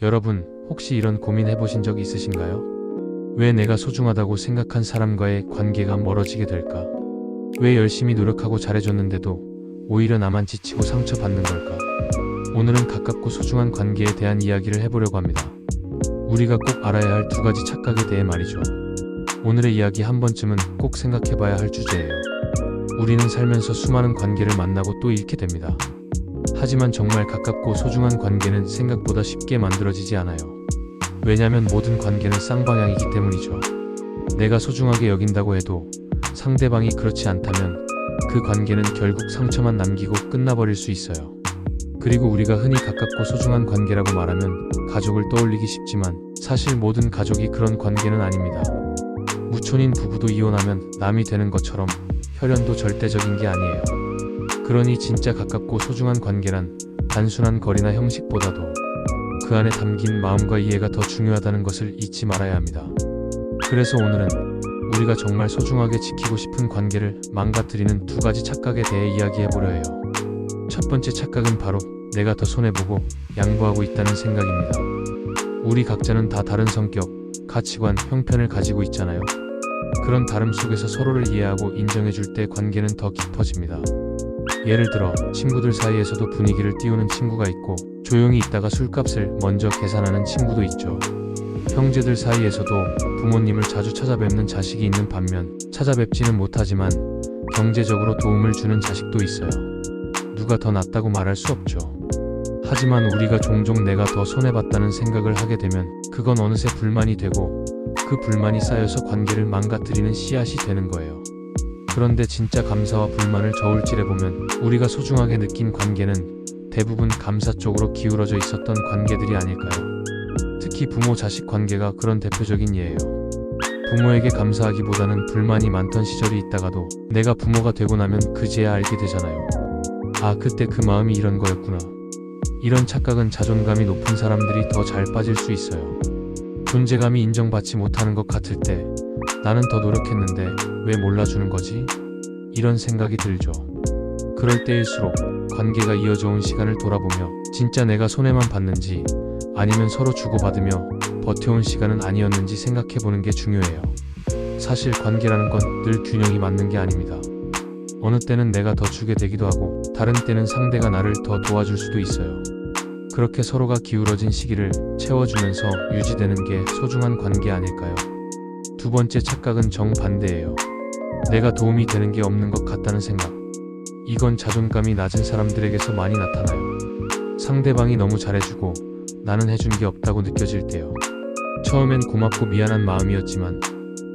여러분, 혹시 이런 고민 해보신 적 있으신가요? 왜 내가 소중하다고 생각한 사람과의 관계가 멀어지게 될까? 왜 열심히 노력하고 잘해줬는데도 오히려 나만 지치고 상처받는 걸까? 오늘은 가깝고 소중한 관계에 대한 이야기를 해보려고 합니다. 우리가 꼭 알아야 할 두 가지 착각에 대해 말이죠. 오늘의 이야기 한 번쯤은 꼭 생각해봐야 할 주제예요. 우리는 살면서 수많은 관계를 만나고 또 잃게 됩니다. 하지만 정말 가깝고 소중한 관계는 생각보다 쉽게 만들어지지 않아요. 왜냐면 모든 관계는 쌍방향이기 때문이죠. 내가 소중하게 여긴다고 해도 상대방이 그렇지 않다면 그 관계는 결국 상처만 남기고 끝나버릴 수 있어요. 그리고 우리가 흔히 가깝고 소중한 관계라고 말하면 가족을 떠올리기 쉽지만 사실 모든 가족이 그런 관계는 아닙니다. 무촌인 부부도 이혼하면 남이 되는 것처럼 혈연도 절대적인 게 아니에요. 그러니 진짜 가깝고 소중한 관계란 단순한 거리나 형식보다도 그 안에 담긴 마음과 이해가 더 중요하다는 것을 잊지 말아야 합니다. 그래서 오늘은 우리가 정말 소중하게 지키고 싶은 관계를 망가뜨리는 두 가지 착각에 대해 이야기해보려 해요. 첫 번째 착각은 바로 내가 더 손해보고 양보하고 있다는 생각입니다. 우리 각자는 다 다른 성격, 가치관, 형편을 가지고 있잖아요. 그런 다름 속에서 서로를 이해하고 인정해줄 때 관계는 더 깊어집니다. 예를 들어 친구들 사이에서도 분위기를 띄우는 친구가 있고 조용히 있다가 술값을 먼저 계산하는 친구도 있죠. 형제들 사이에서도 부모님을 자주 찾아뵙는 자식이 있는 반면 찾아뵙지는 못하지만 경제적으로 도움을 주는 자식도 있어요. 누가 더 낫다고 말할 수 없죠. 하지만 우리가 종종 내가 더 손해봤다는 생각을 하게 되면 그건 어느새 불만이 되고 그 불만이 쌓여서 관계를 망가뜨리는 씨앗이 되는 거예요. 그런데 진짜 감사와 불만을 저울질해보면 우리가 소중하게 느낀 관계는 대부분 감사 쪽으로 기울어져 있었던 관계들이 아닐까요? 특히 부모-자식 관계가 그런 대표적인 예예요. 부모에게 감사하기보다는 불만이 많던 시절이 있다가도 내가 부모가 되고 나면 그제야 알게 되잖아요. 아, 그때 그 마음이 이런 거였구나. 이런 착각은 자존감이 높은 사람들이 더 잘 빠질 수 있어요. 존재감이 인정받지 못하는 것 같을 때 나는 더 노력했는데 왜 몰라주는 거지? 이런 생각이 들죠. 그럴 때일수록 관계가 이어져 온 시간을 돌아보며 진짜 내가 손해만 봤는지 아니면 서로 주고받으며 버텨온 시간은 아니었는지 생각해보는 게 중요해요. 사실 관계라는 건 늘 균형이 맞는 게 아닙니다. 어느 때는 내가 더 주게 되기도 하고 다른 때는 상대가 나를 더 도와줄 수도 있어요. 그렇게 서로가 기울어진 시기를 채워주면서 유지되는 게 소중한 관계 아닐까요? 두 번째 착각은 정반대예요. 내가 도움이 되는 게 없는 것 같다는 생각. 이건 자존감이 낮은 사람들에게서 많이 나타나요. 상대방이 너무 잘해주고 나는 해준 게 없다고 느껴질 때요. 처음엔 고맙고 미안한 마음이었지만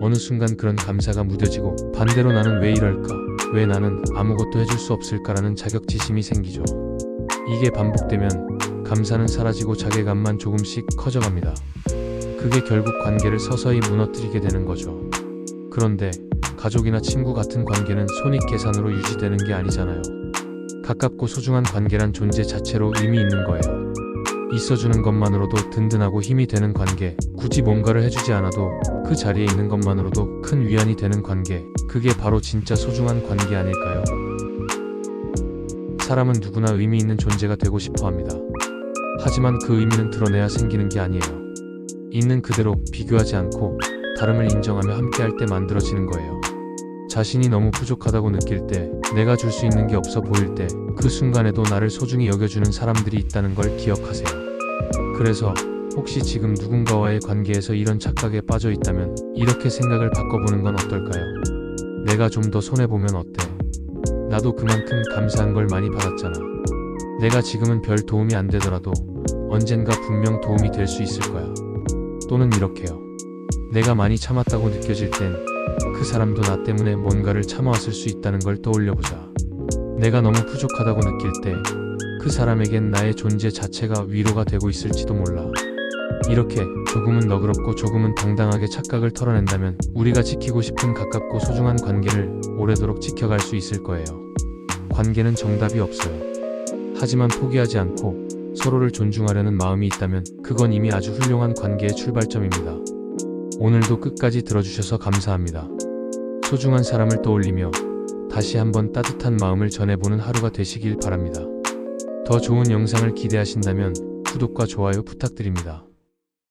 어느 순간 그런 감사가 무뎌지고 반대로 나는 왜 이럴까? 왜 나는 아무것도 해줄 수 없을까라는 자격지심이 생기죠. 이게 반복되면 감사는 사라지고 자괴감만 조금씩 커져갑니다. 그게 결국 관계를 서서히 무너뜨리게 되는 거죠. 그런데 가족이나 친구 같은 관계는 손익계산으로 유지되는 게 아니잖아요. 가깝고 소중한 관계란 존재 자체로 의미 있는 거예요. 있어주는 것만으로도 든든하고 힘이 되는 관계, 굳이 뭔가를 해주지 않아도 그 자리에 있는 것만으로도 큰 위안이 되는 관계, 그게 바로 진짜 소중한 관계 아닐까요? 사람은 누구나 의미 있는 존재가 되고 싶어 합니다. 하지만 그 의미는 드러내야 생기는 게 아니에요. 있는 그대로 비교하지 않고 다름을 인정하며 함께할 때 만들어지는 거예요. 자신이 너무 부족하다고 느낄 때, 내가 줄 수 있는 게 없어 보일 때, 그 순간에도 나를 소중히 여겨주는 사람들이 있다는 걸 기억하세요. 그래서 혹시 지금 누군가와의 관계에서 이런 착각에 빠져 있다면 이렇게 생각을 바꿔보는 건 어떨까요? 내가 좀 더 손해보면 어때? 나도 그만큼 감사한 걸 많이 받았잖아. 내가 지금은 별 도움이 안 되더라도 언젠가 분명 도움이 될 수 있을 거야. 또는 이렇게요. 내가 많이 참았다고 느껴질 땐 그 사람도 나 때문에 뭔가를 참아왔을 수 있다는 걸 떠올려보자. 내가 너무 부족하다고 느낄 때 그 사람에겐 나의 존재 자체가 위로가 되고 있을지도 몰라. 이렇게 조금은 너그럽고 조금은 당당하게 착각을 털어낸다면 우리가 지키고 싶은 가깝고 소중한 관계를 오래도록 지켜갈 수 있을 거예요. 관계는 정답이 없어요. 하지만 포기하지 않고 서로를 존중하려는 마음이 있다면 그건 이미 아주 훌륭한 관계의 출발점입니다. 오늘도 끝까지 들어주셔서 감사합니다. 소중한 사람을 떠올리며 다시 한번 따뜻한 마음을 전해보는 하루가 되시길 바랍니다. 더 좋은 영상을 기대하신다면 구독과 좋아요 부탁드립니다.